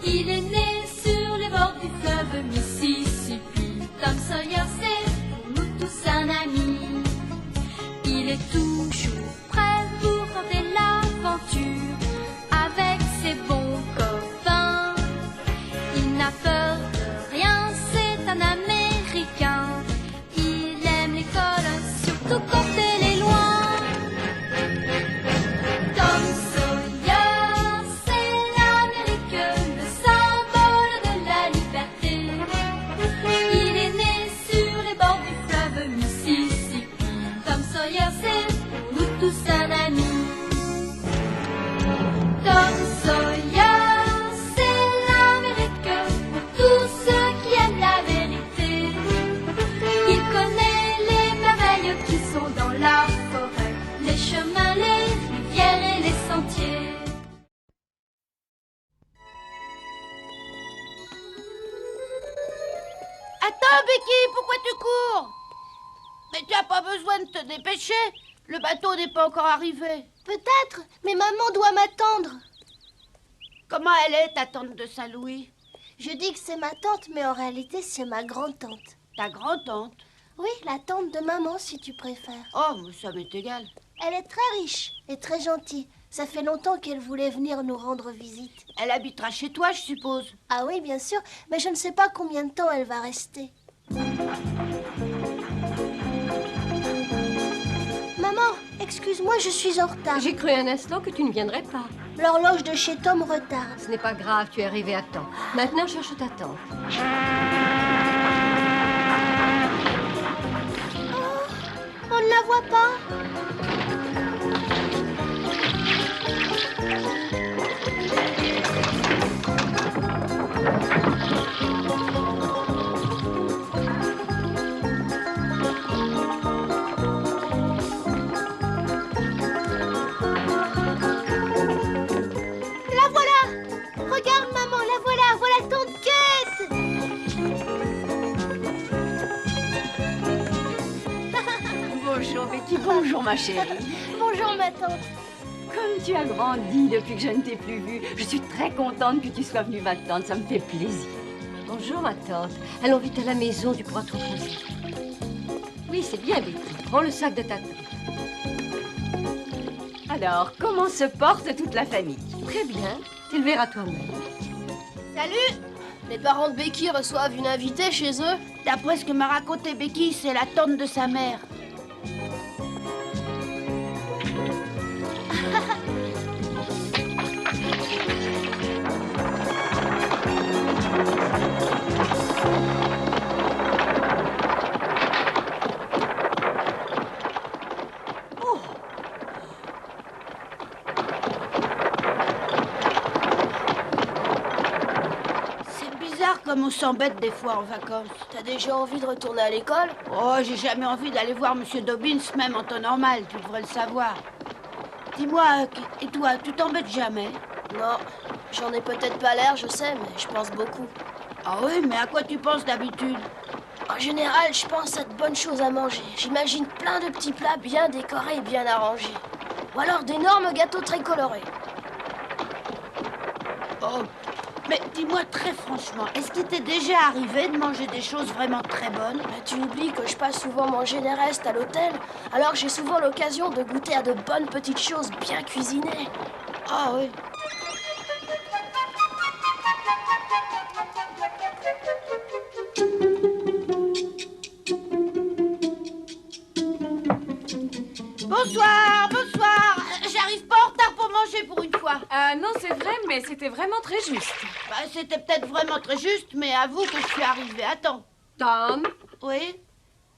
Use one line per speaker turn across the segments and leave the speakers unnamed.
Il est né sur les bords du fleuve Mississippi. Tom Sawyer, c'est pour nous tous un ami. Il est toujours prêt pour tenter l'aventure avec ses bons copains. Il n'a peur de rien, c'est un Américain. Il aime l'école, surtout quand elle est loin. Tom Sawyer, c'est l'Amérique, le symbole de la liberté. Il est né sur les bords du fleuve Mississippi. Tom Sawyer, c'est pour nous tous un ami. Tom Sawyer, c'est l'Amérique pour tous ceux qui aiment la vérité. Il connaît les merveilles qui sont dans la forêt, les chemins, les rivières et les sentiers.
Attends, Becky, pourquoi tu cours? Mais tu n'as pas besoin de te dépêcher. Le bateau n'est pas encore arrivé.
Peut-être, mais maman doit m'attendre.
Comment elle est, ta tante de Saint-Louis?
Je dis que c'est ma tante, mais en réalité, c'est ma grand-tante.
Ta grand-tante?
Oui, la tante de maman, si tu préfères.
Oh, mais ça m'est égal.
Elle est très riche et très gentille. Ça fait longtemps qu'elle voulait venir nous rendre visite.
Elle habitera chez toi, je suppose.
Ah oui, bien sûr, mais je ne sais pas combien de temps elle va rester. Maman, excuse-moi, je suis en retard.
J'ai cru un instant que tu ne viendrais pas.
L'horloge de chez Tom retarde.
Ce n'est pas grave, tu es arrivé à temps. Maintenant, cherche ta tante.
On ne la voit pas. La voilà. Regarde, maman, la voilà. Voilà ton quête.
Bonjour Betty, bonjour ma chérie.
Bonjour, ma tante.
Comme tu as grandi depuis que je ne t'ai plus vue, je suis très contente que tu sois venue m'attendre, ça me fait plaisir.
Bonjour, ma tante. Allons vite à la maison, tu pourras te reposer. Oui, c'est bien, Betty. Prends le sac de ta tante.
Alors, comment se porte toute la famille?
Très bien. Tu le verras toi-même.
Salut. Les parents de Becky reçoivent une invitée chez eux.
D'après ce que m'a raconté Becky, c'est la tante de sa mère. C'est bizarre comme on s'embête des fois en vacances.
T'as déjà envie de retourner à l'école?
Oh, j'ai jamais envie d'aller voir Monsieur Dobbins, même en temps normal, tu devrais le savoir. Dis-moi, et toi, tu t'embêtes jamais?
Non, j'en ai peut-être pas l'air, je sais, mais je pense beaucoup.
Ah oui, mais à quoi tu penses d'habitude?
En général, je pense à de bonnes choses à manger. J'imagine plein de petits plats bien décorés et bien arrangés. Ou alors d'énormes gâteaux très colorés.
Oh, mais dis-moi très franchement, est-ce qu'il t'est déjà arrivé de manger des choses vraiment très bonnes?
Mais tu oublies que je passe souvent manger des restes à l'hôtel, alors j'ai souvent l'occasion de goûter à de bonnes petites choses bien cuisinées.
Ah oui. Bonsoir, bonsoir. J'arrive pas en retard pour manger pour une fois.
Ah non, c'est vrai, mais c'était vraiment très juste.
Bah, c'était peut-être vraiment très juste, mais avoue que je suis arrivée à temps.
Tom,
Oui?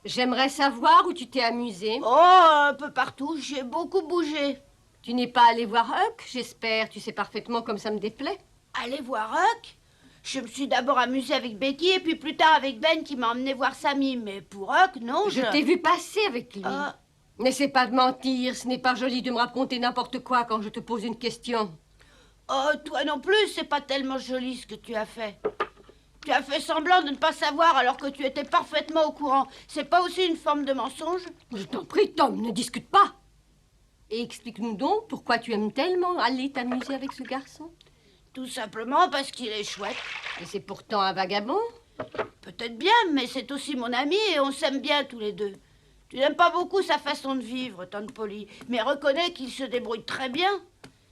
j'aimerais savoir où tu t'es amusé.
Oh, un peu partout, j'ai beaucoup bougé.
Tu n'es pas allé voir Huck, j'espère. Tu sais parfaitement comme ça me déplaît.
Aller voir Huck? Je me suis d'abord amusée avec Becky et puis plus tard avec Ben qui m'a emmené voir Sammy. Mais pour Huck, non,
Je t'ai vu passer avec lui.
Ah.
N'essaie pas de mentir, ce n'est pas joli de me raconter n'importe quoi quand je te pose une question.
Oh, toi non plus, c'est pas tellement joli ce que tu as fait. Tu as fait semblant de ne pas savoir alors que tu étais parfaitement au courant. C'est pas aussi une forme de mensonge?
Je t'en prie, Tom, ne discute pas. Et explique-nous donc pourquoi tu aimes tellement aller t'amuser avec ce garçon.
Tout simplement parce qu'il est chouette.
Et c'est pourtant un vagabond.
Peut-être bien, mais c'est aussi mon ami et on s'aime bien tous les deux. Tu n'aimes pas beaucoup sa façon de vivre, tante Polly, mais reconnais qu'il se débrouille très bien.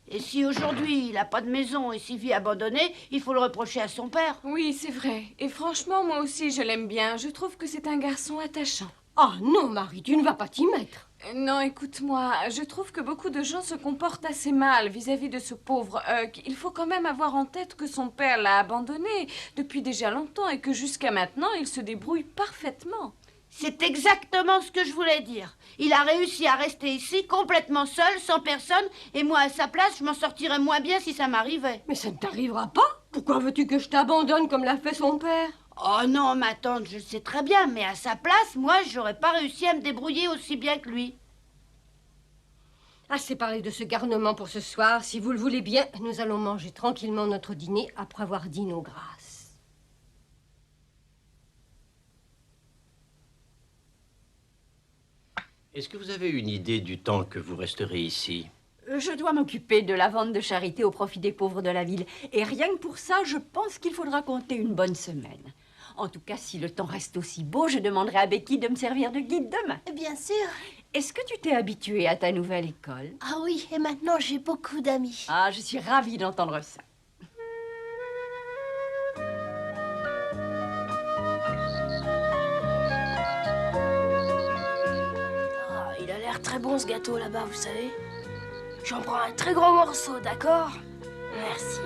Et si aujourd'hui il n'a pas de maison et s'y vit abandonné, il faut le reprocher à son père.
Oui, c'est vrai. Et franchement, moi aussi, je l'aime bien. Je trouve que c'est un garçon attachant.
Oh non, Marie, tu ne vas pas t'y mettre.
Non, écoute-moi, je trouve que beaucoup de gens se comportent assez mal vis-à-vis de ce pauvre Huck. Il faut quand même avoir en tête que son père l'a abandonné depuis déjà longtemps et que jusqu'à maintenant, il se débrouille parfaitement.
C'est exactement ce que je voulais dire. Il a réussi à rester ici complètement seul, sans personne, et moi à sa place, je m'en sortirais moins bien si ça m'arrivait.
Mais ça ne t'arrivera pas. Pourquoi veux-tu que je t'abandonne comme l'a fait son père?
Oh non, ma tante, je le sais très bien, mais à sa place, moi, j'aurais pas réussi à me débrouiller aussi bien que lui.
Assez parlé de ce garnement pour ce soir. Si vous le voulez bien, nous allons manger tranquillement notre dîner après avoir dit nos grâces.
Est-ce que vous avez une idée du temps que vous resterez ici?
Je dois m'occuper de la vente de charité au profit des pauvres de la ville. Et rien que pour ça, je pense qu'il faudra compter une bonne semaine. En tout cas, si le temps reste aussi beau, je demanderai à Becky de me servir de guide demain.
Bien sûr.
Est-ce que tu t'es habituée à ta nouvelle école?
Ah oui, et maintenant j'ai beaucoup d'amis.
Ah, je suis ravie d'entendre ça.
Ah, il a l'air très bon ce gâteau là-bas, vous savez. J'en prends un très gros morceau, d'accord? Merci.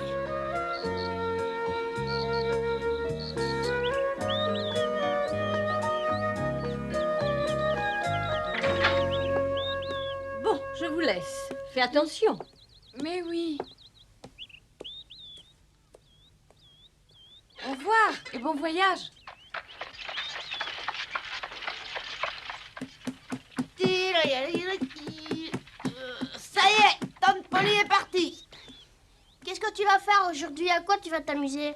Bon, je vous laisse. Fais attention.
Mais oui. Au revoir et bon voyage.
Ça y est, tante Polly est partie.
Qu'est-ce que tu vas faire aujourd'hui? À quoi tu vas t'amuser?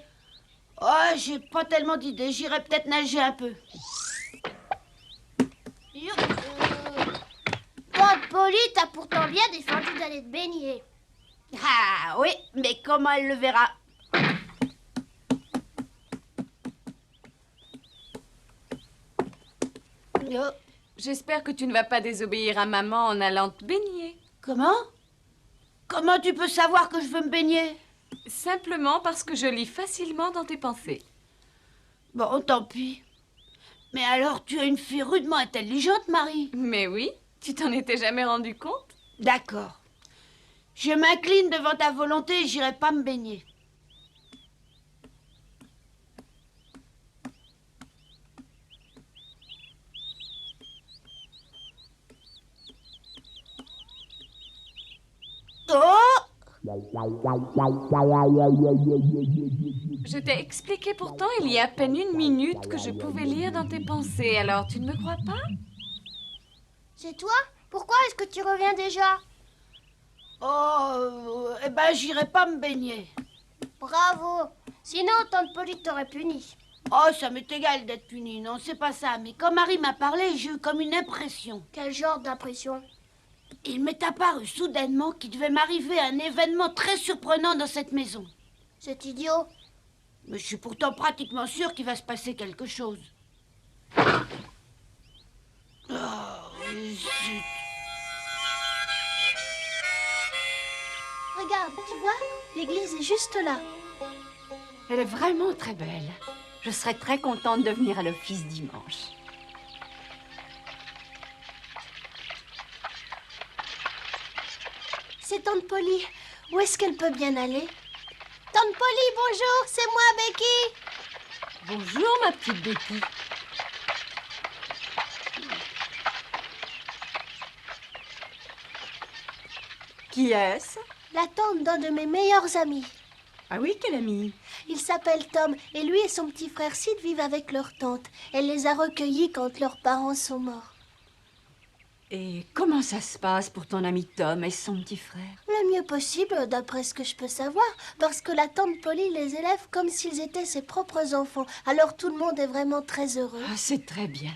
Oh, j'ai pas tellement d'idées. J'irai peut-être nager un peu.
Tante Polly, t'as pourtant bien défendu d'aller te baigner.
Ah oui, mais comment elle le verra? Oh,
J'espère que tu ne vas pas désobéir à maman en allant te baigner.
comment? Comment tu peux savoir que je veux me baigner?
Simplement parce que je lis facilement dans tes pensées.
Bon, tant pis. Mais alors, tu es une fille rudement intelligente, Marie.
Mais oui, tu t'en étais jamais rendu compte?
D'accord. Je m'incline devant ta volonté et j'irai pas me baigner. Oh!
Je t'ai expliqué pourtant il y a à peine une minute que je pouvais lire dans tes pensées, alors tu ne me crois pas?
C'est toi? Pourquoi est-ce que tu reviens déjà?
Oh, eh ben, j'irai pas me baigner.
Bravo. Sinon, tante Polly t'aurait puni.
Oh, ça m'est égal d'être punie, non, c'est pas ça. Mais quand Marie m'a parlé, j'ai eu comme une impression.
Quel genre d'impression?
Il m'est apparu soudainement qu'il devait m'arriver un événement très surprenant dans cette maison.
C'est idiot.
Mais je suis pourtant pratiquement sûre qu'il va se passer quelque chose. Oh, zut.
Regarde, tu vois? L'église est juste là.
Elle est vraiment très belle. Je serais très contente de venir à l'office dimanche.
C'est tante Polly. Où est-ce qu'elle peut bien aller? Tante Polly, bonjour, c'est moi, Becky.
Bonjour, ma petite Becky.
Qui est-ce?
La tante d'un de mes meilleurs amis.
Ah oui, quel ami?
Il s'appelle Tom et lui et son petit frère Sid vivent avec leur tante. Elle les a recueillis quand leurs parents sont morts.
Et comment ça se passe pour ton ami Tom et son petit frère?
Le mieux possible, d'après ce que je peux savoir, parce que la tante Polly les élève comme s'ils étaient ses propres enfants. Alors tout le monde est vraiment très heureux.
Ah, c'est très bien.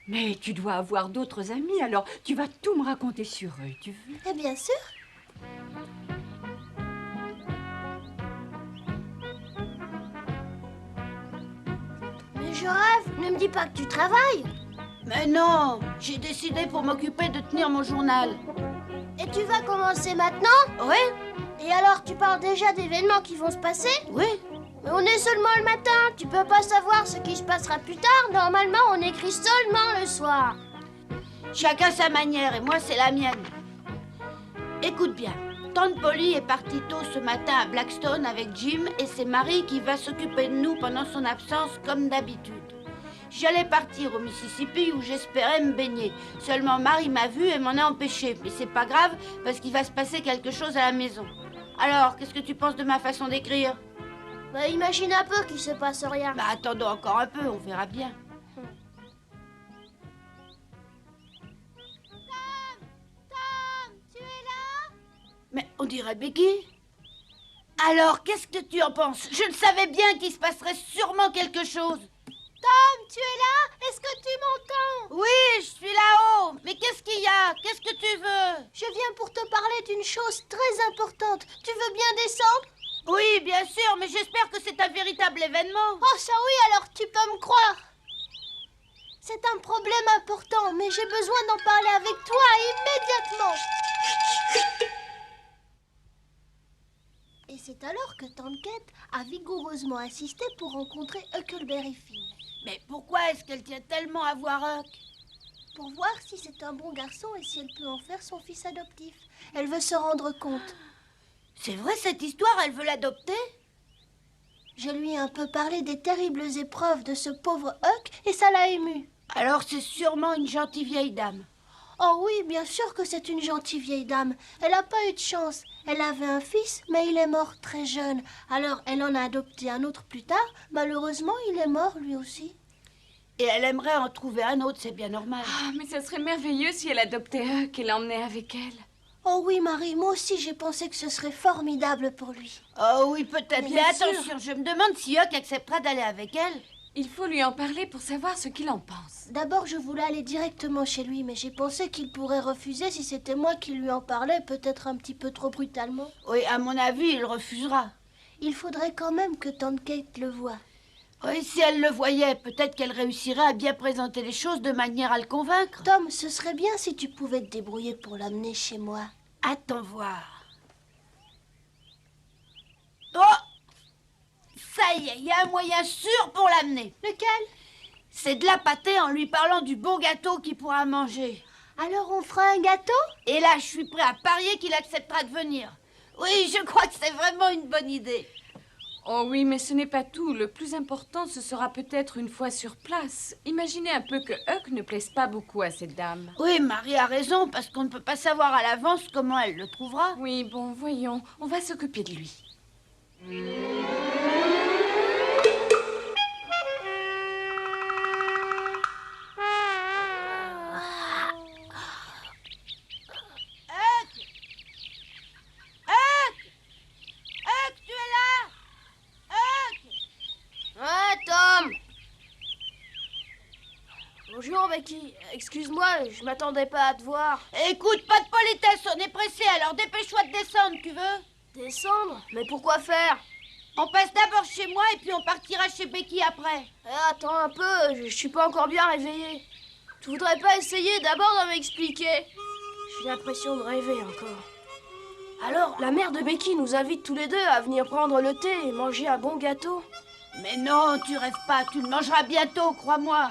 Mais tu dois avoir d'autres amis, alors tu vas tout me raconter sur eux, tu veux?
Et bien sûr. je rêve. Ne me dis pas que tu travailles.
Mais non, j'ai décidé pour m'occuper de tenir mon journal.
Et tu vas commencer maintenant?
Oui,
Et alors, tu parles déjà d'événements qui vont se passer?
oui.
Mais on est seulement le matin. Tu peux pas savoir ce qui se passera plus tard. Normalement, on écrit seulement le soir.
Chacun sa manière et moi c'est la mienne. Écoute bien, Tante Polly est partie tôt ce matin à Blackstone avec Jim et c'est Marie qui va s'occuper de nous pendant son absence comme d'habitude. J'allais partir au Mississippi où j'espérais me baigner. Seulement Marie m'a vue et m'en a empêché. Mais c'est pas grave parce qu'il va se passer quelque chose à la maison. Alors, qu'est-ce que tu penses de ma façon d'écrire?
Bah, imagine un peu qu'il se passe rien.
Bah attendons encore un peu, on verra bien.
Tom, tu es là?
Mais on dirait Becky. Alors, qu'est-ce que tu en penses? Je le savais bien qu'il se passerait sûrement quelque chose.
Tom, tu es là? Est-ce que tu m'entends?
Oui, je suis là-haut. Mais qu'est-ce qu'il y a? Qu'est-ce que tu veux?
Je viens pour te parler d'une chose très importante. Tu veux bien descendre?
Oui, bien sûr, mais j'espère que c'est un véritable événement.
Oh, ça oui, alors tu peux me croire. C'est un problème important, mais j'ai besoin d'en parler avec toi immédiatement. Et c'est alors que Tante Kate a vigoureusement insisté pour rencontrer Huckleberry Finn.
Mais pourquoi est-ce qu'elle tient tellement à voir Huck?
Pour voir si c'est un bon garçon et si elle peut en faire son fils adoptif. Elle veut se rendre compte.
C'est vrai cette histoire, elle veut l'adopter?
Je lui ai un peu parlé des terribles épreuves de ce pauvre Huck et ça l'a ému.
Alors c'est sûrement une gentille vieille dame.
Oh oui, bien sûr que c'est une gentille vieille dame. Elle n'a pas eu de chance. Elle avait un fils, mais il est mort très jeune. Alors elle en a adopté un autre plus tard. Malheureusement, il est mort lui aussi.
Et elle aimerait en trouver un autre, c'est bien normal.
Ah, mais ça serait merveilleux si elle adoptait Huck et l'emmenait avec elle.
Oh oui, Marie, moi aussi j'ai pensé que ce serait formidable pour lui.
Oh oui, peut-être. Mais
Bien sûr.
attention, je me demande si Huck acceptera d'aller avec elle.
Il faut lui en parler pour savoir ce qu'il en pense.
D'abord, je voulais aller directement chez lui, mais j'ai pensé qu'il pourrait refuser si c'était moi qui lui en parlais, peut-être un petit peu trop brutalement.
Oui, à mon avis, il refusera.
Il faudrait quand même que Tante Kate le voie.
Oui, si elle le voyait, peut-être qu'elle réussirait à bien présenter les choses de manière à le convaincre.
Tom, ce serait bien si tu pouvais te débrouiller pour l'amener chez moi.
Attends voir. Oh! Ça y est, il y a un moyen sûr pour l'amener.
Lequel?
C'est de la pâter en lui parlant du bon gâteau qu'il pourra manger.
Alors on fera un gâteau?
Et là, je suis prêt à parier qu'il acceptera de venir. Oui, je crois que c'est vraiment une bonne idée.
Oh oui, mais ce n'est pas tout. Le plus important, ce sera peut-être une fois sur place. Imaginez un peu que Huck ne plaise pas beaucoup à cette dame.
Oui, Marie a raison, parce qu'on ne peut pas savoir à l'avance comment elle le trouvera.
Oui, bon, voyons. On va s'occuper de lui.
Huck, tu es là? Huck!
Ouais, Tom! Bonjour, Becky. Excuse-moi, je m'attendais pas à te voir.
Écoute, pas de politesse, on est pressé, alors dépêche-toi de descendre, tu veux?
Descendre? Mais pourquoi faire?
On passe d'abord chez moi et puis on partira chez Becky après.
Attends un peu, je suis pas encore bien réveillée. Tu voudrais pas essayer d'abord de m'expliquer? J'ai l'impression de rêver encore. Alors, la mère de Becky nous invite tous les deux à venir prendre le thé et manger un bon gâteau.
Mais non, tu rêves pas, tu le mangeras bientôt, crois-moi.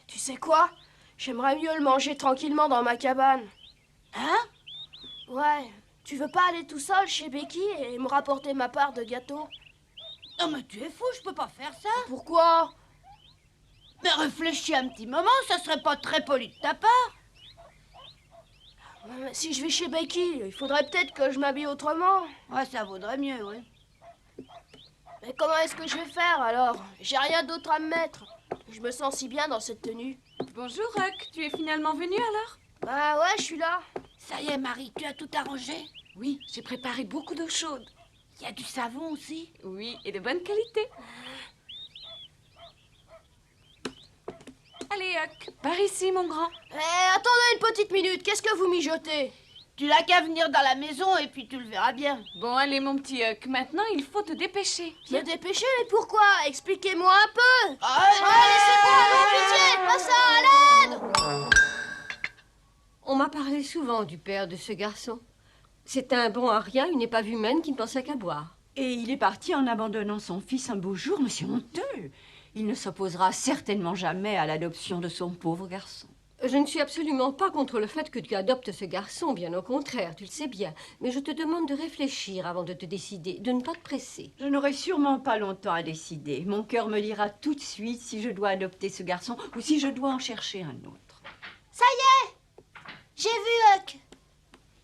Tu sais quoi? J'aimerais mieux le manger tranquillement dans ma cabane.
Hein?
Ouais, tu veux pas aller tout seul chez Becky et me rapporter ma part de gâteau?
Non mais tu es fou, je peux pas faire ça.
Pourquoi?
Mais réfléchis un petit moment, ça serait pas très poli de ta part.
Ouais, mais si je vais chez Becky, il faudrait peut-être que je m'habille autrement.
Ouais, ça vaudrait mieux, oui.
Mais comment est-ce que je vais faire alors? J'ai rien d'autre à me mettre. Je me sens si bien dans cette tenue.
Bonjour, Huck. Tu es finalement venu alors?
Bah ouais, je suis là.
Ça y est, Marie, tu as tout arrangé?
Oui, j'ai préparé beaucoup d'eau chaude.
Il y a du savon aussi?
Oui, et de bonne qualité. Allez, Huck, par ici, mon grand.
Attendez une petite minute, qu'est-ce que vous mijotez?
Tu n'as qu'à venir dans la maison et puis tu le verras bien.
Bon, allez, mon petit Huck, maintenant il faut te dépêcher.
Me dépêcher, mais pourquoi? Expliquez-moi un peu.
Laissez-moi,
Pas ça, à l'aide!
On m'a parlé souvent du père de ce garçon. C'est un bon à rien, une épave humaine qui ne pensait qu'à boire.
Et il est parti en abandonnant son fils un beau jour, monsieur honteux. Il ne s'opposera certainement jamais à l'adoption de son pauvre garçon.
Je ne suis absolument pas contre le fait que tu adoptes ce garçon, bien au contraire, tu le sais bien. Mais je te demande de réfléchir avant de te décider, de ne pas te presser.
Je n'aurai sûrement pas longtemps à décider. Mon cœur me dira tout de suite si je dois adopter ce garçon ou si je dois en chercher un autre.
Ça y est! J'ai vu Huck.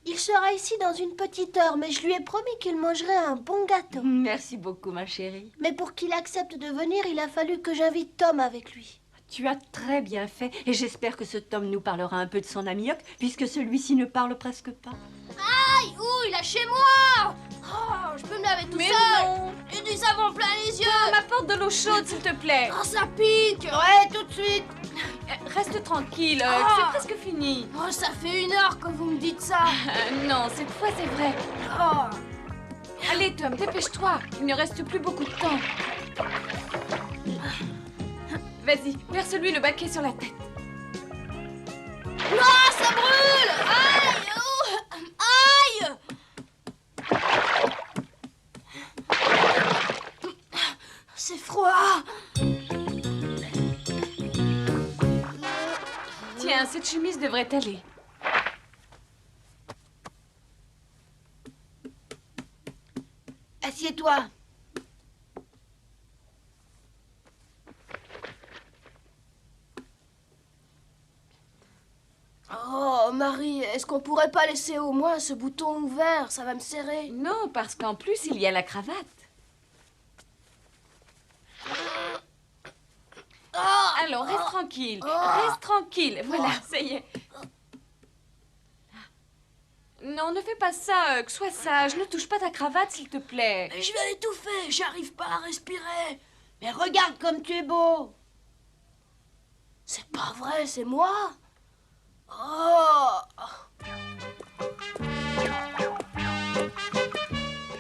Il sera ici dans une petite heure, mais je lui ai promis qu'il mangerait un bon gâteau.
Merci beaucoup, ma chérie.
Mais pour qu'il accepte de venir, il a fallu que j'invite Tom avec lui.
Tu as très bien fait et j'espère que ce Tom nous parlera un peu de son ami Huck, puisque celui-ci ne parle presque pas.
Aïe! Ouh, lâchez-moi! Oh, je peux me laver tout
Mais
seul!
non!
J'ai du savon plein les yeux!
M'apporte de l'eau chaude, s'il te plaît.
Oh, ça pique!
Ouais, tout de suite.
Reste tranquille, Huck,
Ah.
c'est presque fini.
Oh, ça fait 1 heure que vous me dites ça!
Non, cette fois c'est vrai.
Oh.
Allez, Tom, dépêche-toi. Il ne reste plus beaucoup de temps. Vas-y, verse-lui le baquet sur la tête.
Ah, ça brûle! Aïe! Ouh. Aïe! C'est froid!
Tiens, cette chemise devrait t'aller.
Assieds-toi.
Oh, Marie, est-ce qu'on pourrait pas laisser au moins ce bouton ouvert? Ça va me serrer.
Non, parce qu'en plus, il y a la cravate. Alors, reste tranquille. Reste tranquille. Voilà, ça y est. Non, ne fais pas ça, Huck. Sois sage. Ne touche pas ta cravate, s'il te plaît.
Je vais étouffer, j'arrive pas à respirer.
Mais regarde comme tu es beau.
C'est pas vrai, c'est moi. Oh!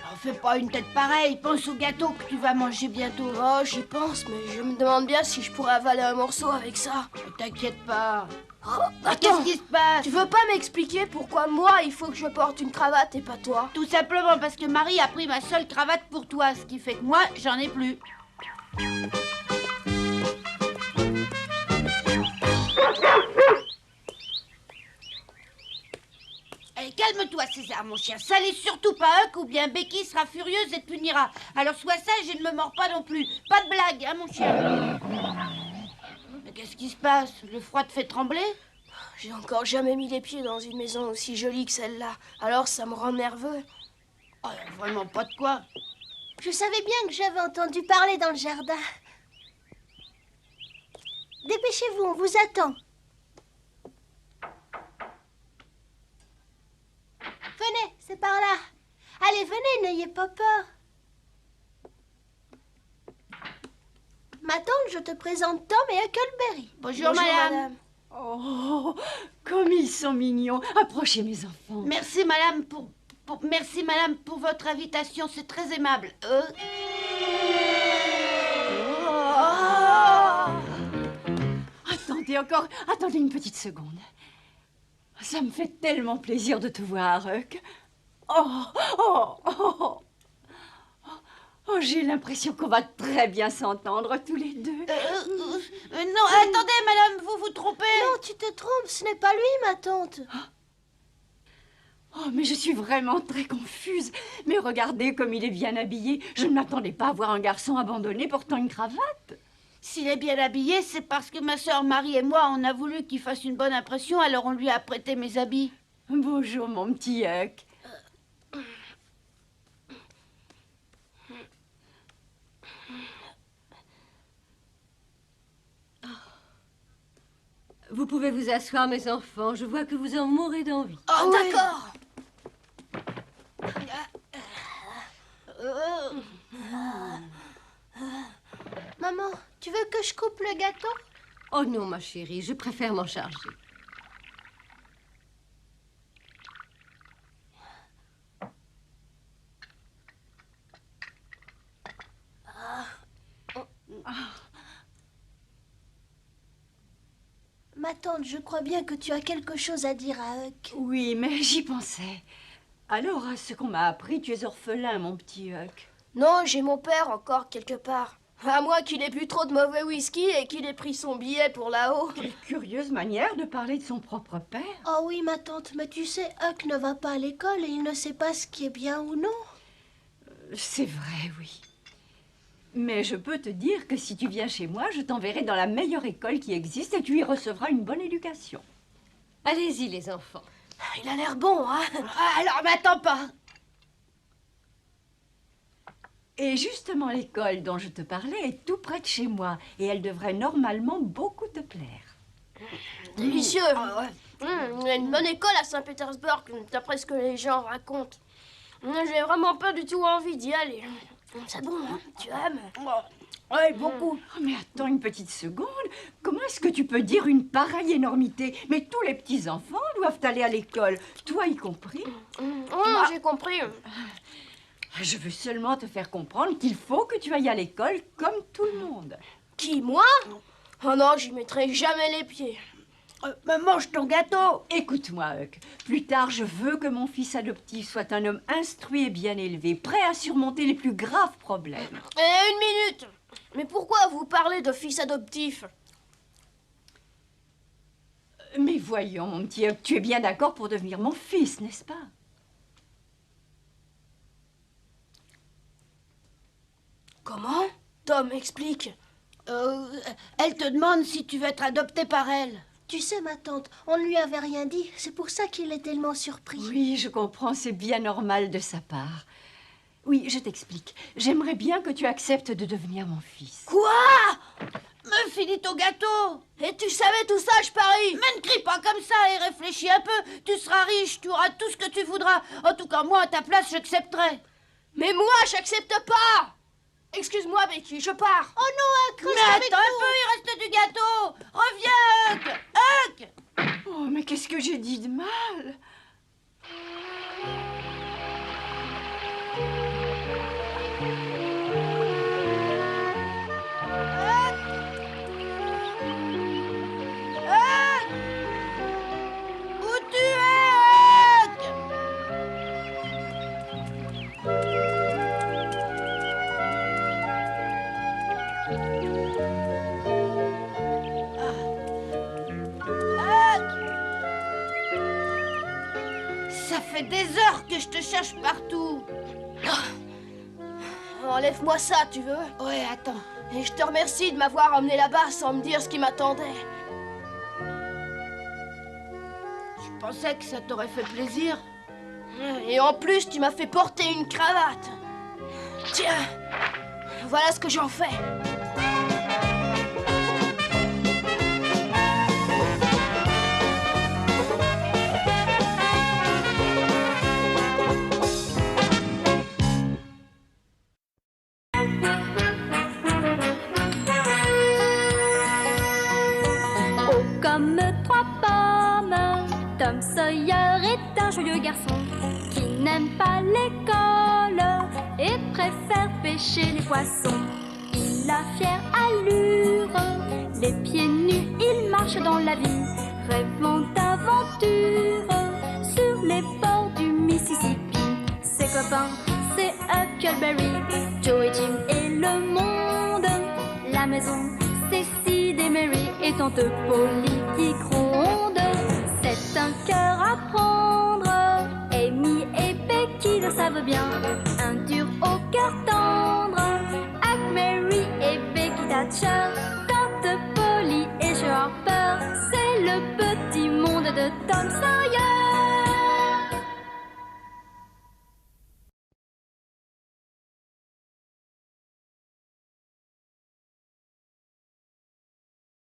Alors, fais pas une tête pareille. Pense au gâteau que tu vas manger bientôt.
Oh, j'y pense, mais je me demande bien si je pourrais avaler un morceau avec ça.
Ne t'inquiète pas.
Oh,
Mais
attends,
qu'est-ce qui se passe?
tu veux pas m'expliquer pourquoi moi il faut que je porte une cravate et pas toi?
Tout simplement parce que Marie a pris ma seule cravate pour toi, ce qui fait que moi, j'en ai plus. Allez, calme-toi, César, mon chien. Salez surtout pas Huck ou bien Becky sera furieuse et te punira. Alors sois sage et ne me mords pas non plus. Pas de blague, hein, mon chien. Mais qu'est-ce qui se passe? Le froid te fait trembler?
J'ai encore jamais mis les pieds dans une maison aussi jolie que celle-là. Alors ça me rend nerveux.
Oh, vraiment pas de quoi.
Je savais bien que j'avais entendu parler dans le jardin. Dépêchez-vous, on vous attend. Venez, c'est par là. Allez, venez, n'ayez pas peur. Ma tante, je te présente Tom et Huckleberry.
Bonjour, madame.
Oh, comme ils sont mignons. Approchez, mes enfants.
Merci, madame, merci, madame, pour votre invitation. C'est très aimable.
Attendez une petite seconde. Ça me fait tellement plaisir de te voir, Huck. Oh, j'ai l'impression qu'on va très bien s'entendre tous les deux.
Non, attendez, madame, vous vous trompez.
Non, tu te trompes, ce n'est pas lui, ma tante.
Oh, mais je suis vraiment très confuse. Mais regardez comme il est bien habillé. Je ne m'attendais pas à voir un garçon abandonné portant une cravate.
S'il est bien habillé, c'est parce que ma sœur Marie et moi, on a voulu qu'il fasse une bonne impression, alors on lui a prêté mes habits.
Bonjour, mon petit Huck.
Vous pouvez vous asseoir, mes enfants. Je vois que vous en mourrez d'envie.
Oh,
oui.
d'accord. Maman, tu veux que je coupe le gâteau?
Oh non, ma chérie, je préfère m'en charger.
ma tante, je crois bien que tu as quelque chose à dire à Huck.
Oui, mais j'y pensais. Alors, à ce qu'on m'a appris, tu es orphelin, mon petit Huck.
Non, j'ai mon père encore quelque part. À moins qu'il ait bu trop de mauvais whisky et qu'il ait pris son billet pour là-haut.
Quelle curieuse manière de parler de son propre père.
Oh oui, ma tante, mais tu sais, Huck ne va pas à l'école et il ne sait pas ce qui est bien ou non.
C'est vrai, oui. Mais je peux te dire que si tu viens chez moi, je t'enverrai dans la meilleure école qui existe et tu y recevras une bonne éducation.
Allez-y, les enfants.
Il a l'air bon, hein?
Alors, m'attends pas.
Et justement, l'école dont je te parlais est tout près de chez moi et elle devrait normalement beaucoup te plaire.
Délicieux.
Ah ouais.
Il y a une bonne école à Saint-Pétersbourg, d'après ce que les gens racontent. J'ai vraiment pas du tout envie d'y aller. C'est bon, hein? Tu aimes?
Oui, beaucoup.
Oh, mais attends une petite seconde. Comment est-ce que tu peux dire une pareille énormité? Mais tous les petits-enfants doivent aller à l'école, toi y compris.
Oh, j'ai compris.
Je veux seulement te faire comprendre qu'il faut que tu ailles à l'école comme tout le monde.
Qui, moi? Oh non, j'y mettrai jamais les pieds.
Mais mange ton gâteau.
Écoute-moi, Huck. Plus tard, je veux que mon fils adoptif soit un homme instruit et bien élevé, prêt à surmonter les plus graves problèmes.
Une minute. Mais pourquoi vous parlez de fils adoptif?
Mais voyons, mon petit Huck, tu es bien d'accord pour devenir mon fils, n'est-ce pas?
Comment? Tom, explique.
Elle te demande si tu veux être adopté par elle.
Tu sais, ma tante, on ne lui avait rien dit. C'est pour ça qu'il est tellement surpris.
Oui, je comprends, c'est bien normal de sa part. Oui, je t'explique. J'aimerais bien que tu acceptes de devenir mon fils.
Quoi?
Me finis ton gâteau.
Et tu savais tout ça, je parie?
Mais ne crie pas comme ça et réfléchis un peu. Tu seras riche, tu auras tout ce que tu voudras. En tout cas, moi, à ta place, j'accepterai.
Mais moi, j'accepte pas! Excuse-moi, Becky, je pars.
Oh non, Huck, reste avec nous. Un peu, il reste du gâteau. Reviens, Huck. Huck.
Oh, mais qu'est-ce que j'ai dit de mal?
Où tu es, Huck? Ça fait des heures que je te cherche partout.
Enlève-moi ça, tu veux?
Ouais, attends.
Et je te remercie de m'avoir emmené là-bas sans me dire ce qui m'attendait.
Je pensais que ça t'aurait fait plaisir.
Et en plus, tu m'as fait porter une cravate. Tiens, voilà ce que j'en fais.
Comme trois pommes, Tom Sawyer est un joyeux garçon qui n'aime pas l'école et préfère pêcher les poissons. Il a fière allure, les pieds nus, il marche dans la vie, rêvant d'aventure sur les bords du Mississippi. Ses copains, c'est Huckleberry, Joe et Jim et le monde. La maison, c'est Sid et Mary et tante Polly qui gronde. C'est un cœur à prendre, Amy et Becky le savent bien. Un dur au cœur tendre, Huck, Mary et Becky Thatcher. Tante Polly et Joe Harper, c'est le petit monde de Tom Sawyer.